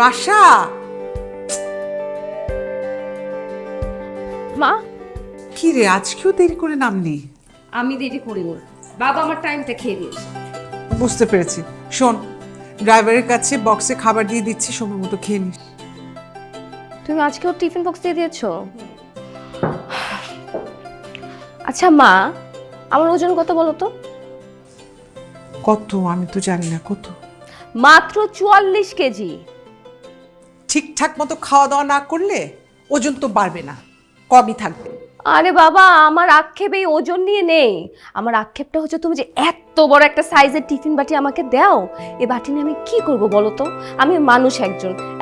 রাশা, মা, কি রে আজকেও দেরি করে নামলি? আমি দেরি করিনি, বাবা আমার টাইমটা খেয়ে দিয়েছে। বুঝতে পেরেছি। শোন, ড্রাইভারের কাছে বক্সে খাবার দিয়ে দিচ্ছি, সময় মতো খেয়ে নিস। তুমি আজকেও টিফিন বক্স দিয়ে দিয়েছো? আচ্ছা মা, আমার ওজন কত বলো তো? কত আমি তো জানি না। কত? মাত্র 44 কেজি। ঠিকঠাক মতো খাওয়া দাওয়া না করলে ওজন তো বাড়বে না, কমই থাকবে। আরে বাবা, আমার আক্ষেপ এই ওজন নিয়ে নেই। আমার আক্ষেপটা হচ্ছে তুমি যে এত বড় একটা সাইজের টিফিন বাটি আমাকে দাও, এই বাটি নিয়ে আমি কি করব বলো তো? আমি মানুষ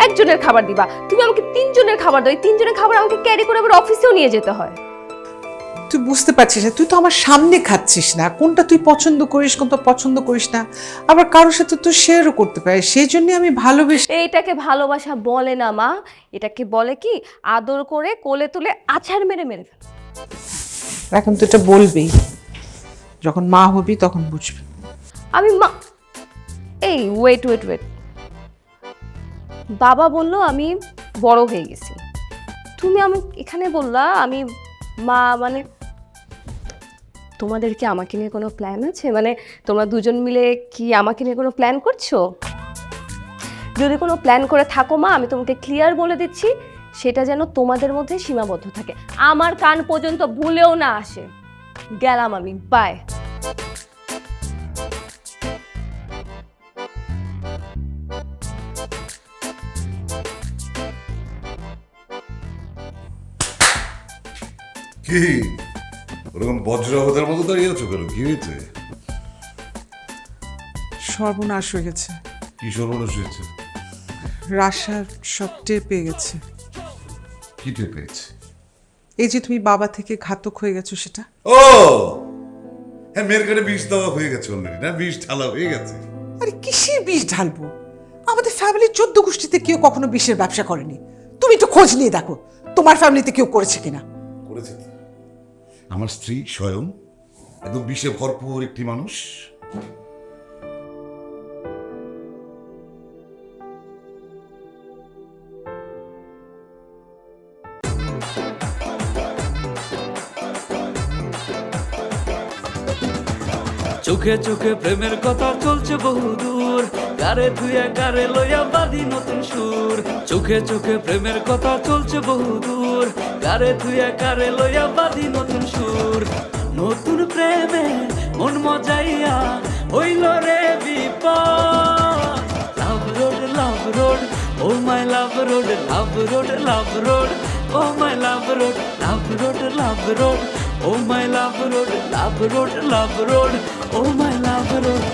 একজনের খাবার দিবা, তুমি আমাকে 3 জনের খাবার দাও, এই 3 জনের খাবার আমাকে ক্যারি করে আবার অফিসেও নিয়ে যেতে হয়। তুই বুঝতে পারছিস না, তুই তো আমার সামনে খাচ্ছিস না। কোনটা তুই পছন্দ করিস, কোনটা পছন্দ করিস না, আবার কারোর সাথে তুই শেয়ারও করতে পারিস। সেই জন্য আমি ভালোবেসে। এইটাকে ভালোবাসা বলে না মা, এটাকে বলে কি আদর করে কোলে তুলে আছাড় মেরে মেরে ফেল। এখন তো এটা বলবেই, যখন মা হবি তখন বুঝবি। আমি মা, এই ওয়েট ওয়েট ওয়েট, বাবা বলল আমি বড় হয়ে গেছি, তুমি আমি এখানে বললা আমি মা, মানে তোমাদের কি আমাকে নিয়ে কোনো প্ল্যান আছে? মানে তোমরা দুজন মিলে কি আমাকে নিয়ে কোনো প্ল্যান করছো? যদি কোনো প্ল্যান করে থাকো মা, আমি তোমাকে ক্লিয়ার বলে দিচ্ছি, সেটা যেন তোমাদের মধ্যে সীমাবদ্ধ থাকে, আমার কান পর্যন্ত ভুলেও না আসে। গেলাম আমি, বাই। কি ওরকম বজ্রাহতের মতো দাঁড়িয়ে আছো কেন? কি হয়েছে? সর্বনাশ হয়ে গেছে। কি সর্বনাশ হয়েছে? রাশার সব টের পেয়ে গেছে। কি টের পেয়েছে? এই যে তুমি বাবা থেকে ঘাতক হয়ে গেছো সেটা। ও হ্যাঁ, মেয়ের কাছে বিষ দেওয়া হয়ে গেছে অলরেডি, না? বিষ ঢালা হয়ে গেছে। আরে কিসের বিষ ঢালবো? আমাদের ফ্যামিলির 14 গোষ্ঠীতে কেউ কখনো বিষের ব্যবসা করেনি। তুমি তো খোঁজ নিয়ে দেখো তোমার ফ্যামিলিতে কেউ করেছে কিনা। করেছে তো। আমার স্ত্রী স্বয়ং একদম বিষে ভরপুর একটি মানুষ। চোখে চোখে প্রেমের কথা চলছে বহুদূর, গারে ধুয়ে গারে লইয়া বাঁধি নতুন সুর। চোখে চোখে প্রেমের কথা চলছে বহুদূর, গারে ধুয়ে গারে লইয়া বাঁধি নতুন সুর। নতুন প্রেমে মন মজাইয়া হইল রে বিপদ। লাভ রোড ও মাই লাভ রোড, লাভ রোড ও মাই লাভ রোড, লাভ রোড ও মাই লাভ রোড, লাভ রোড ও মাই লাভ রোড।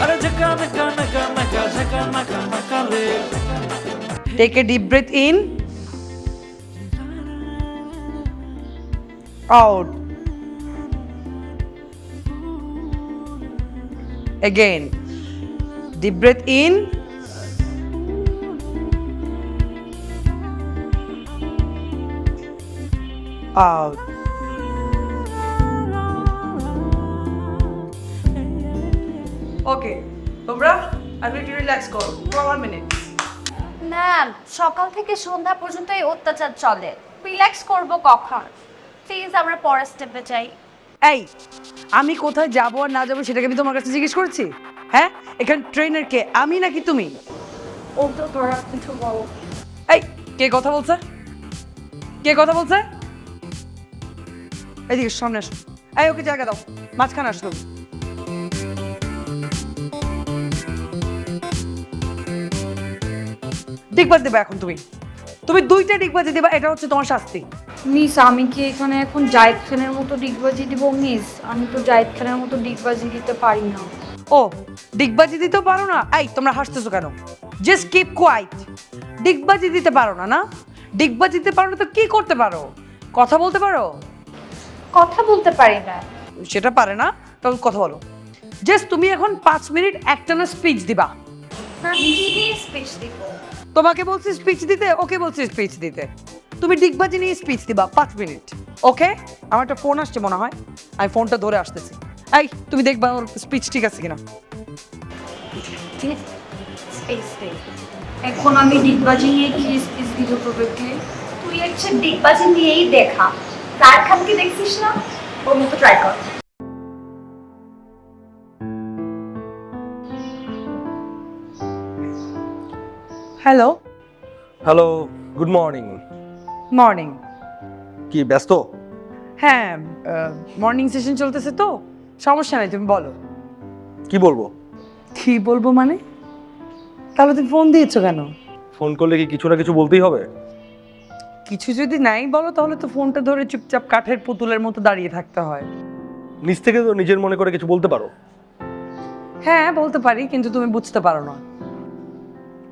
আরে ঝকা নকা নকা নকা ঝকা নকা নকা রে। Take a deep breath in. Out. Again. Deep breath in. Out. Okay. তোমরা I need to relax করো for 1 minute. Ma'am, সকাল থেকে সন্ধ্যা পর্যন্ত এই অত্যাচার চলে, রিল্যাক্স করব কখন? প্লিজ আমরা পরের স্টেপে যাই। এই, আমি কোথায় যাবো আর না যাবো সেটাকে আমি তোমার কাছে জিজ্ঞেস করেছি? হ্যাঁ, এখানে ট্রেনার কে, আমি নাকি তুমি? ও তো ধরা কিছু বল। এই, কে কথা বলছে? কে কথা বলছে? এইদিকে সামনে আসো। এই, ওকে জায়গা দাও, মাঝখানে আসো। ডিগবাজি দেবা এখন তুমি। তুমি 2টা ডিগবাজি দেবা, এটা হচ্ছে তোমার শাস্তি। মিস, আমি কি এখানে এখন জায়েদ খানের মতো ডিগবাজি দিব? মিস, আমি তো জায়েদ খানের মতো ডিগবাজি দিতে পারি না। ও, ডিগবাজি দিতেও পারো না? এই, তোমরা হাসতেছো কেন? Just keep quiet. ডিগবাজি দিতে পারো না? না, ডিগবাজি দিতে পারো না তো কি করতে পারো? কথা বলতে পারো? কথা বলতে পারি না। সেটা পারে না, তখন কথা বলো। জাস্ট তুমি এখন 5 মিনিট একটানা স্পিচ দিবা। স্পিচ দিব। তোমাকে বলছি স্পিচ দিতে, ওকে বলছি স্পিচ দিতে। তুমি ডিগবাজি নিয়ে স্পিচ দিবা 5 মিনিট, ওকে? আমার একটা ফোন আসছে মনে হয়, আমি ফোনটা ধরে আসতেছি। এই তুমি দেখবা ওর স্পিচ ঠিক আছে কিনা। এখন আমি ডিগবাজি নিয়ে কি স্পিচ দিব তোদেরকে? তুই হচ্ছে ডিগবাজি নিয়েই দেখা। তার খানকে দেখছিস না, ওর মতো ট্রাই কর। Hello, hello, good morning. Morning. কি ব্যস্ত? হ্যাঁ, মর্নিং সেশন চলতেছে তো, সমস্যা নাই, তুমি বলো। কি বলবো? কি বলবো মানে? তাহলে তুমি ফোন দিয়েছো কেন? ফোন করলে কি কিছু না কিছু বলতেই হবে? কিছু যদি নাই বলো তাহলে তো ফোনটা ধরে চুপচাপ কাঠের পুতুলের মতো দাঁড়িয়ে থাকতে হয়। নিজ থেকে তো নিজের মনে করে কিছু বলতে পারো। হ্যাঁ বলতে পারি, কিন্তু তুমি বুঝতে পারো না।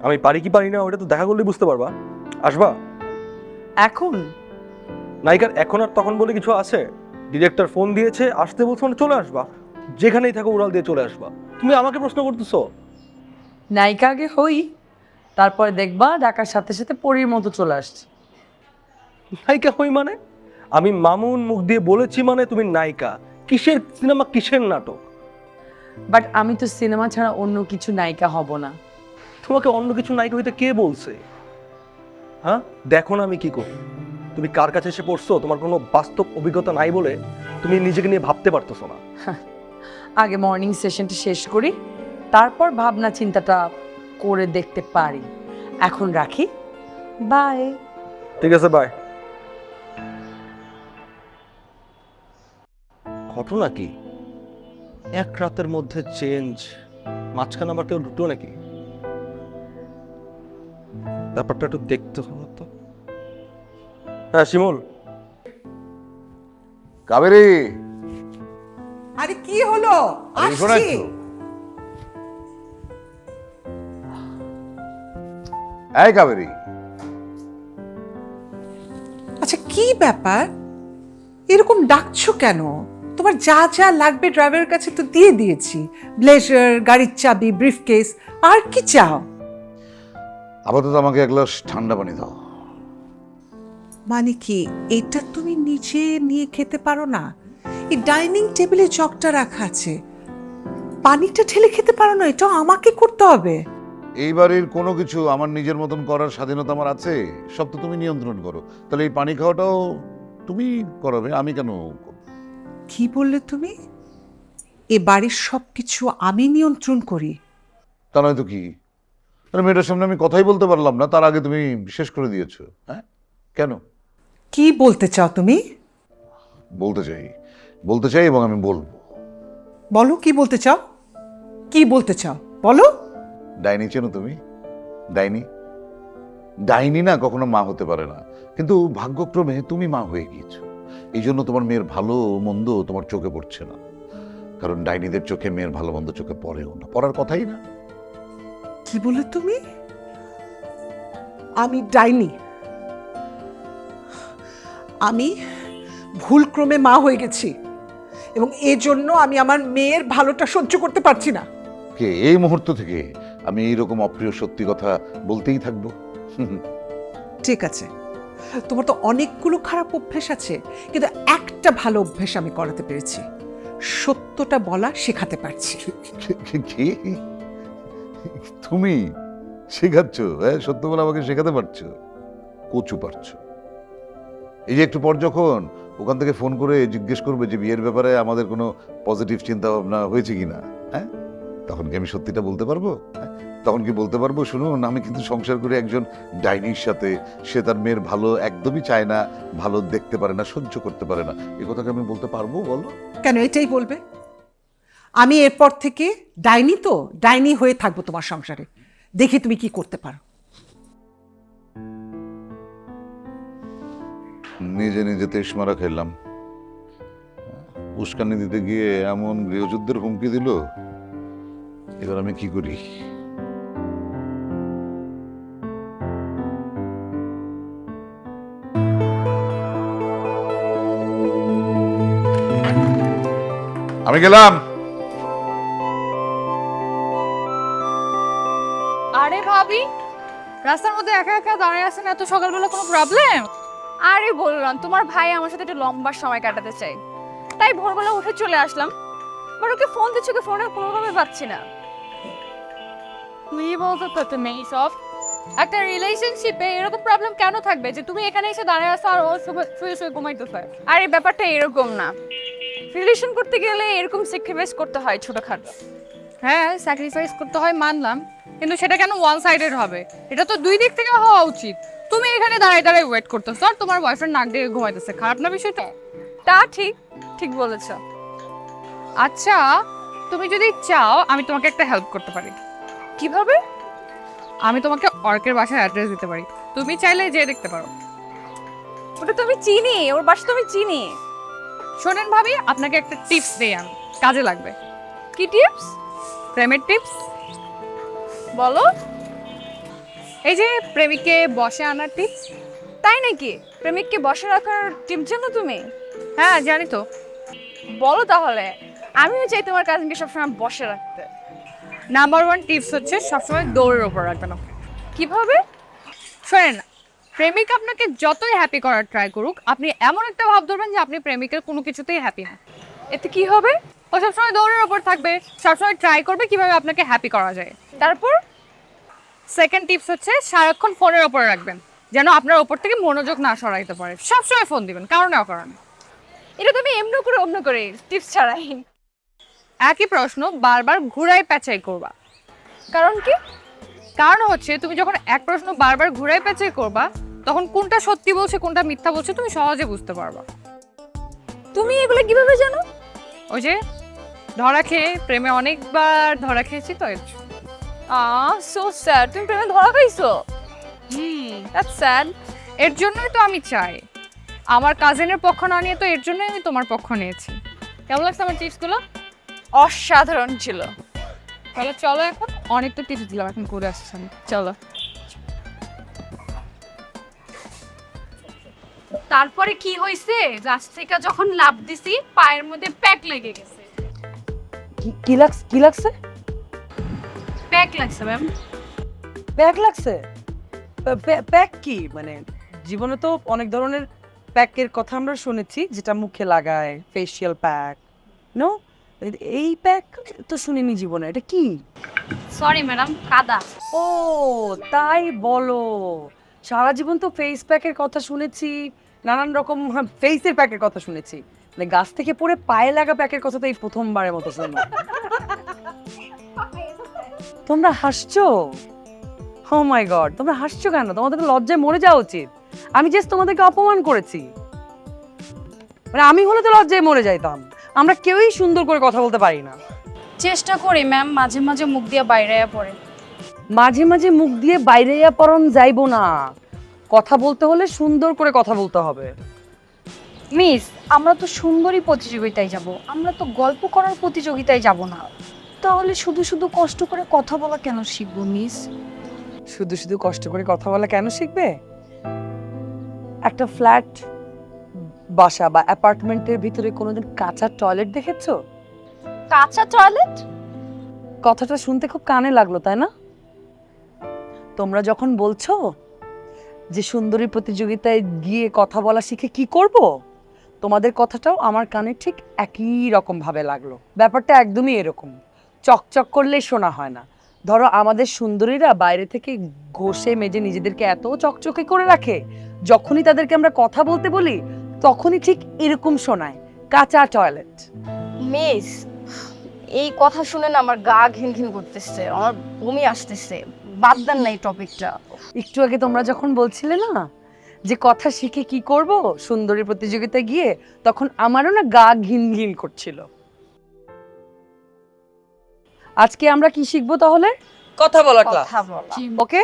আমি পারি কি পারি না ওটা তো দেখা করলেই বুঝতে পারবা। আসবা? এখন নায়িকার এখন আর তখন বলে কিছু আছে? ডিরেক্টর ফোন দিয়েছে, আসতে বলছো মানে চলে আসবা, যেখানেই থাকো উড়াল দিয়ে চলে আসবা। তুমি আমাকে প্রশ্ন করতেছো? নায়িকা আগে হই, তারপরে দেখবা ডাকার সাথে সাথে পরীর মতো চলে আসছে। নায়িকা হই মানে? আমি মামুন মুখ দিয়ে বলেছি মানে তুমি নায়িকা? কিসের সিনেমা, কিসের নাটক? বাট আমি তো সিনেমা ছাড়া অন্য কিছু নায়িকা হব না। তোমাকে অন্য কিছু নায়িকা হইতে কে বলছে? হ্যাঁ, দেখো না আমি কি করি। তুমি কার কাছে এসে পড়ছো? তোমার কোনো বাস্তব অভিজ্ঞতা নাই বলে তুমি নিজেকে নিয়ে ভাবতে পারতেছো না। আগে মর্নিং সেশনটা শেষ করি, তারপর ভাবনা চিন্তাটা করে দেখতে পারি। এখন রাখি, বাই। ঠিক আছে, বাই। ঘটনা কি? এক রাতের মধ্যে চেঞ্জ, মাঝখানে আবার কেউ ঢুকলো নাকি? ব্যাপারটা একটু দেখতে হবে তো। হ্যাঁ শিমুল। কাবেরী, আরে কি হলো? এসো না আসছি। একটু। এই কাবেরী, আচ্ছা কি ব্যাপার, এরকম ডাকছো কেন? তোমার যা যা লাগবে ড্রাইভারের কাছে তো দিয়ে দিয়েছি, ব্লেজার, গাড়ির চাবি, ব্রিফকেস, আর কি চাও? আপাতত আমাকে এক গ্লাস ঠান্ডা পানি দাও। মানে কি, এটা তুমি নিচে নিয়ে খেতে পারো না? এই ডাইনিং টেবিলে জগটা রাখা আছে, পানিটা ঢেলে খেতে পারো না? এটা আমাকে করতে হবে। এই বাড়ির কোনো কিছু আমার নিজের মতন করার স্বাধীনতা আমার আছে, সব তো তুমি নিয়ন্ত্রণ করো। তাহলে এই পানি খাওয়াটাও তুমি করাবে, আমি কেন করব? কি বললে তুমি? এ বাড়ির সবকিছু আমি নিয়ন্ত্রণ করি? তা নয়তো কি? তাহলে মেয়েটার সামনে আমি কথাই বলতে পারলাম না, তার আগে তুমি শেষ করে দিয়েছো। হ্যাঁ, কেন? কি বলতে চাও তুমি? বলতে চাই এবং আমি বলবো। বলো কি বলতে চাও, কি বলতে চাও বলো। ডাইনি চেনো তুমি? ডাইনি ডাইনি না কখনো মা হতে পারে না, কিন্তু ভাগ্যক্রমে তুমি মা হয়ে গিয়েছো। এই জন্য তোমার মেয়ের ভালো মন্দ তোমার চোখে পড়ছে না, কারণ ডাইনিদের চোখে মেয়ের ভালো মন্দ চোখে পড়েও না, পড়ার কথাই না। কি বলে তুমি? আমি ডাইনি? আমি ভুলক্রমে মা হয়ে গেছি এবং এজন্য আমি আমার মেয়ের ভালোটা সহ্য করতে পারছি না। কে এই মুহূর্ত থেকে আমি এইরকম অপ্রিয় সত্যি কথা বলতেই থাকবো? ঠিক আছে, তোমার তো অনেকগুলো খারাপ অভ্যেস আছে, কিন্তু একটা ভালো অভ্যেস আমি করাতে পেরেছি, সত্যটা বলা শেখাতে পারছি। কি তুমি শেখাচ্ছ? হ্যাঁ, সত্য বলে আমাকে শেখাতে পারছো? কচু পারছো। এই যে একটু পর যখন ওখান থেকে ফোন করে জিজ্ঞেস করবে যে বিয়ের ব্যাপারে আমাদের কোনো পজিটিভ চিন্তা ভাবনা হয়েছে কিনা, হ্যাঁ, তখন কি আমি সত্যিটা বলতে পারবো? তখন কি বলতে পারবো, শুনুন আমি কিন্তু সংসার করে একজন ডাইনির সাথে, সে তার মেয়ের ভালো একদমই চায় না, ভালো দেখতে পারে না, সহ্য করতে পারে না, এই কথাকে আমি বলতে পারবো? বলো। কেন এটাই বলবে? আমি এরপর থেকে ডাইনি তো ডাইনি হয়ে থাকবো তোমার সংসারে, দেখি তুমি কি করতে পারো। নিজে নিজে তেশ মারা খেলাম, উস্কানি দিতে গিয়ে এমন গৃহযুদ্ধের হুমকি দিল, এবার আমি কি করি? আমি গেলাম। আরে ভাবি, রাস্তার মধ্যে একা একা দাঁড়িয়ে আছেন, এত সকালবেলা কোনো প্রবলেম? আরে বললাম তোমার ভাই আমার সাথে একটু লম্বা সময় কাটাতে চাই, তাই ভোরবেলা উঠে চলে আসলাম। বাট ওকে ফোন দিচ্ছ, ওকে ফোনে কোনোভাবে পাচ্ছি না। তুই বলতো তো তুমি সব একটা রিলেশনশিপে এরকম প্রবলেম কেন থাকবে যে তুমি এখানে এসে দাঁড়িয়ে আসো আর ও শুয়ে শুয়ে ঘুমাইতেছে? আর এই ব্যাপারটা এরকম না, রিলেশন করতে গেলে এরকম স্যাক্রিফাইস করতে হয় ছোটখাটো। হ্যাঁ স্যাক্রিফাইস করতে হয় মানলাম, কিন্তু সেটা কেন ওয়ান সাইডেড হবে? এটা তো দুই দিক থেকে হওয়া উচিত। তুমি এখানে দাঁড়ায় দাঁড়ায় ওয়েট করতেছো আর তোমার বয়ফ্রেন্ড নাক ডেকে ঘুমাইতেছে, খারাপ না বিষয়টা? তা ঠিক, ঠিক বলেছ। আচ্ছা তুমি যদি চাও আমি তোমাকে একটা হেল্প করতে পারি। কিভাবে? আমি তোমাকে অর্কের বাসার অ্যাড্রেস দিতে পারি, তুমি চাইলে যেয়ে দেখতে পারো। ওটা তুমি চিনি, ওর বাসা তুমি চিনি। শোনেন ভাবি, আপনাকে একটা টিপস দেই আমি, কাজে লাগবে। কি টিপস? প্রেমের টিপস। বলো। এই যে প্রেমিককে বসে আনার টিপস। তাই নাকি? প্রেমিককে বসে রাখার টিপস জানো তুমি? হ্যাঁ জানি তো। বলো তাহলে, আমিও চাই তোমার কাজিনকে সবসময় বসে রাখতে। নাম্বার 1 টিপস হচ্ছে সবসময় দৌড়ের ওপর রাখবেন ওকে। কিভাবে? শোনেন, প্রেমিক আপনাকে যতই হ্যাপি করার ট্রাই করুক, আপনি এমন একটা ভাব ধরবেন যে আপনি প্রেমিকের কোনো কিছুতেই হ্যাপি না। এতে কি হবে? ও সবসময় দৌড়ের ওপর থাকবে, সবসময় ট্রাই করবে কিভাবে আপনাকে হ্যাপি করা যায়। তারপর সেকেন্ড টিপস হচ্ছে সারাক্ষণ ফোনের ওপর রাখবেন, যেন আপনার ওপর থেকে মনোযোগ না সরাইতে পারে। সবসময় ফোন দিবেন, কারণে অকারণে। এটা তুমি এমনি করে অমনি করে টিপস ছাড়াই একই প্রশ্ন বারবার ঘুরাই পেঁচাই করবা। কারণ কি? কারণ হচ্ছে তুমি যখন এক প্রশ্ন বারবার ঘুরাই পেঁচাই করবা, তখন কোনটা সত্যি বলছে কোনটা মিথ্যা বলছে তুমি সহজে বুঝতে পারবা। তুমি এগুলো কিভাবে জানো? ওই যে ধরা খেয়ে, প্রেমে অনেকবার ধরা খেয়েছি তো। সো স্যাড, তুমি প্রেমে ধরা খাইছো? That's sad. এর জন্যই তো আমি চাই, আমার কাজিনের পক্ষ না নিয়ে তো এর জন্যই আমি তোমার পক্ষ নিয়েছি। কেমন লাগছে আমার টিপসগুলো? অসাধারণ ছিল। তাহলে চলো, এখন অনেক তো টিপস দিলাম, এখন করে আসছি আমি। চলো। তারপরে কি হয়েছে? গাছ থেকে যখন লাফ দিছি পায়ের মধ্যে প্যাক লেগে গেছে। কি লাগছে? প্যাক লাগছে ম্যাম। প্যাক লাগছে? প্যাক কি মানে? জীবনে তো অনেক ধরনের প্যাকের কথা আমরা শুনেছি, যেটা মুখে লাগায়, ফেশিয়াল প্যাক। নো, এই প্যাক তো শুনিনি জীবনে। এটা কি? সরি ম্যাডাম, কাদা। ও তাই বলো। সারা জীবন তো ফেস প্যাকের কথা শুনেছি, নানান রকম ফেসের প্যাকের কথা শুনেছি, মানে গাছ থেকে পড়ে পায়ে লাগা প্যাকের কথা তো এই প্রথমবারের মতো শুনলাম। তোমরা হাসছো? ও মাই গড, তোমরা হাসছো কেন? তোমাদের তো লজ্জায় মরে যাওয়া উচিত। আমি জাস্ট তোমাদেরকে অপমান করেছি। মানে আমি হলে তো লজ্জায় মরে যাইতাম। আমরা কেউই সুন্দর করে কথা বলতে পারি না। চেষ্টা করি ম্যাম, মাঝে মাঝে মুখ দিয়ে বাইরে পড়ে। মাঝে মাঝে মুখ দিয়ে বাইরে পড়ন যাইবো না, কথা বলতে হলে সুন্দর করে কথা বলতে হবে। মিস, আমরা তো সুন্দরী প্রতিযোগিতায় যাব, আমরা তো গল্প করার প্রতিযোগিতায় যাব না। তাহলে শুধু শুধু কষ্ট করে কথা বলা কেন শিখবো মিস? শুধু শুধু কষ্ট করে কথা বলা কেন শিখবে? একটা ফ্ল্যাট বাসা বা অ্যাপার্টমেন্টের ভিতরে কোনোদিন কাঁচা টয়লেট দেখেছো? কাঁচা টয়লেট? কথাটা শুনতে খুব কানে লাগলো, তাই না? তোমরা যখন বলছো যে সুন্দরী প্রতিযোগিতায় গিয়ে কথা বলা শিখে কি করব, তোমাদের কথাটাও আমার কানে ঠিক একই রকম ভাবে লাগলো। ব্যাপারটা একদমই এরকম, চকচক করলেই শোনা হয় না। ধরো আমাদের সুন্দরীরা বাইরে থেকে ঘষে মেজে নিজেদেরকে এত চকচকে করে রাখে, যখনই তাদেরকে আমরা কথা বলতে বলি তখনই ঠিক এরকম শোনায়, কাঁচা টয়লেট। মিস, এই কথা শুনে না আমার গা ঘিন ঘিন করতেছে, আমার বমি আসতেছে। বাদ দেন না এই টপিকটা। একটু আগে তোমরা যখন বলছিলে না যে কথা শিখে কি করব সুন্দরী প্রতিযোগিতায় গিয়ে, তখন আমারও না গা ঘিন ঘিন করছিল। আজকে আমরা কি শিখবো তাহলে? কথা বলা ক্লাস। কথা বলা। ওকে,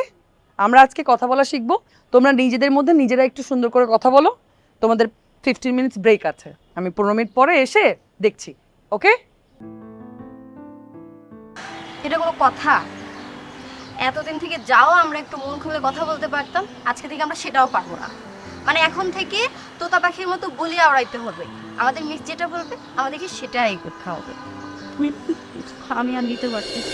আমরা আজকে কথা বলা শিখবো। তোমরা নিজেদের মধ্যে নিজেরা একটু সুন্দর করে কথা বলো। তোমাদের 15 মিনিটস ব্রেক আছে, আমি 15 মিনিট পরে এসে দেখছি। ওকে? এটা কোনো কথা? এতদিন থেকে যাও আমরা একটু মন খুলে কথা বলতে পারতাম, আজকে থেকে আমরা সেটাও পারবো না। মানে এখন থেকে তোতা পাখির মতো বলি আওড়াইতে হবে। আমাদের মিস যেটা বলবে আমাদেরকে সেটাই করতে হবে। আমি আর নিতে পারছি না।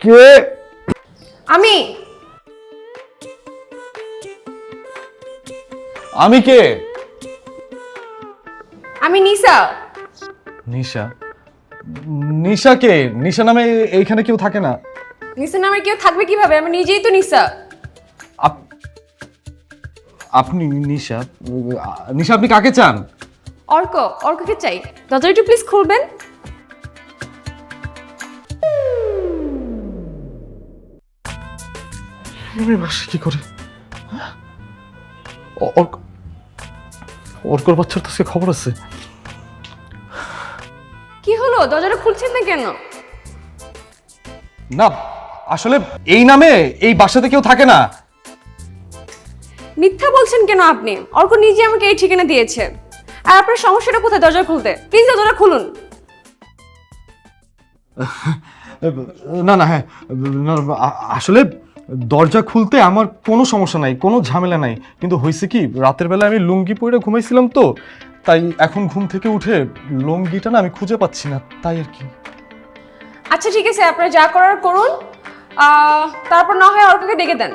কে? আমি আমি কে? আমি নিশা। নিশা? নিশা কে? নিশা নামে এইখানে কেউ থাকে না। নিশা নামের কেউ থাকবে কিভাবে? আমি নিজেই তো নিশা। আপনি নিশা? নিশা আপনি কাকে চান? অর্ককে চাই। দরজাটা একটু প্লিজ খুলবেন। আমি বাসা কি করে? অর্কর বাচ্চার তো খবর আছে। কি হলো? দরজাটা খুলছেন না কেন? না আসলে এই নামে এই বাসাতে কেউ থাকে না। মিথ্যা বলছেন কেন আপনি? অর্ক নিজে আমাকে এই ঠিকানা দিয়েছে। আর আপনার সমস্যাটা কোথায় দরজা খুলতে? প্লিজ দরজাটা খুলুন। না না হ্যাঁ না, আসলে দরজা খুলতে আমার কোনো সমস্যা নাই, কোনো ঝামেলা নাই, কিন্তু হয়েছে কি রাতের বেলা আমি লুঙ্গি পরে ঘুমাইছিলাম তো, তাই এখন ঘুম থেকে উঠে লুঙ্গিটা না আমি খুঁজে পাচ্ছি না, তাই আর কি। আচ্ছা ঠিক আছে, আপনারা যা করার করুন। তারপর না হয় অর্ককে ডেকে দেন।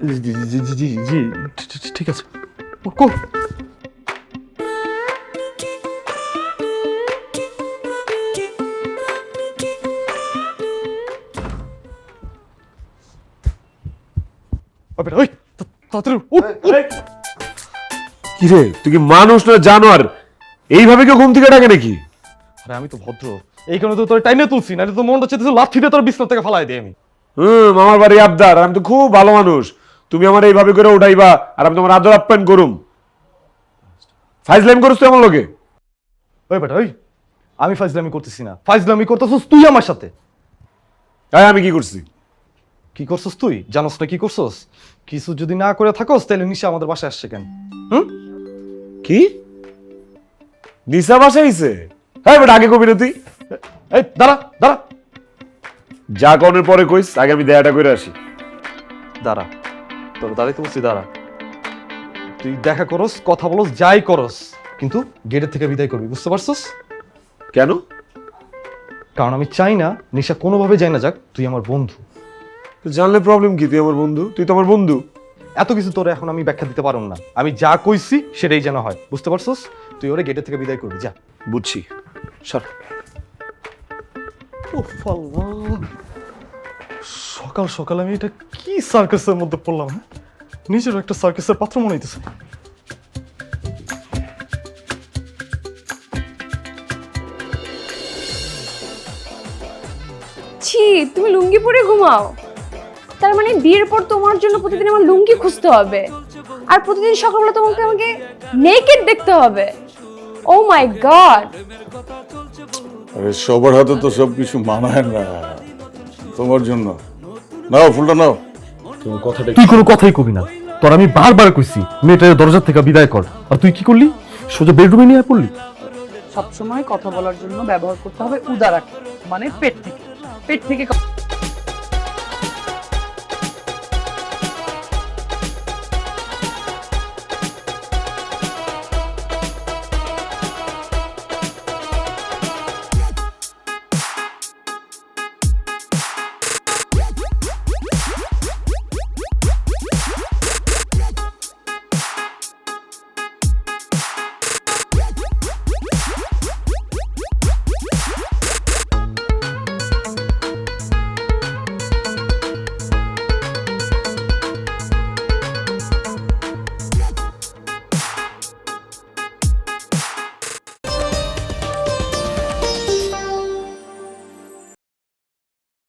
জি জি জি জি জি ঠিক আছে। কো ওই তাড়াতাড়ি উঠ। কি রে, তুই কি মানুষ না জানোয়ার? এইভাবে কেউ ঘুম থেকে ডাকে নাকি? আরে আমি তো ভদ্র, এই কারণে তো তোর টাইনে তুলছি, না তো মনটা চাইতেছে লাথি দিয়ে তোর বিছনা থেকে ফালাই দিই আমি। আমার বাড়ি আবদার, আর আমি তো খুব ভালো মানুষ। তুমি আমার এইভাবে করে উঠাইবা আর আমি তোমার আদর আপ্যায়ন করুম? ফাইজলাম করছ তুই আমার লোকে? ওই বেটা ওই, আমি ফাইজলামি করতেছি না, ফাইজলামি করতেছস তুই আমার সাথে। হ্যাঁ, আমি কি করছি? কি করছস তুই জানোস না? কি করছস? কিছু যদি না করে থাকস তাহলে নিশা আমাদের বাসায় আসছে কেন? কি নিশা বাসাইছে? হ্যাঁ বেটা, আগে কবি না তুই? এই দাঁড়া দাঁড়া যা কনের পরে কইস, আগে আমি দেয়াটা করে আসি। দাঁড়া, তোর দাঁড়াইতে বলছি দাঁড়া। তুই দেখা করস, কথা বলস, যাই করস, কিন্তু গেটের থেকে বিদায় করবি, বুঝতে পারছস? কেন? কারণ আমি চাই না নিশা কোনোভাবে যায় না যাক, তুই আমার বন্ধু। জানলে প্রবলেম কি? তুই আমার বন্ধু, তুই তো আমার বন্ধু। এত কিছু তোরে এখন আমি ব্যাখ্যা দিতে পারব না, আমি যা কইছি সেটাই যেন হয়, বুঝতে পারছস? তুই ওরে গেটের থেকে বিদায় করবি, যা। বুঝছি, সর। সকাল সকাল আমি এটা কি সার্কাসের মধ্যে পড়লাম? হ্যাঁ, নিজের একটা সার্কাসের পাত্র মনে হইতেছে। ছি, তুমি লুঙ্গি পরে ঘুমাও? তার মানে বিয়ের পর তোমার জন্য প্রতিদিন আমার লুঙ্গি খুঁজতে হবে, আর প্রতিদিন সকালবেলা তোমাকে আমাকে নেকেড দেখতে হবে? ও মাই গড! আরে সবার হাতে তো সব কিছু মানায় না তোমার জন্য। নাও ফুলটা নাও। তুই কোনো কথাই কবি না, তোর আমি বারবার কইছি মেয়েটার দরজা থেকে বিদায় কর, আর তুই কি করলি? সোজা বেডরুমে নিয়ে পড়লি। সবসময় কথা বলার জন্য ব্যবহার করতে হবে উদারাকে, মানে পেট থেকে। পেট থেকে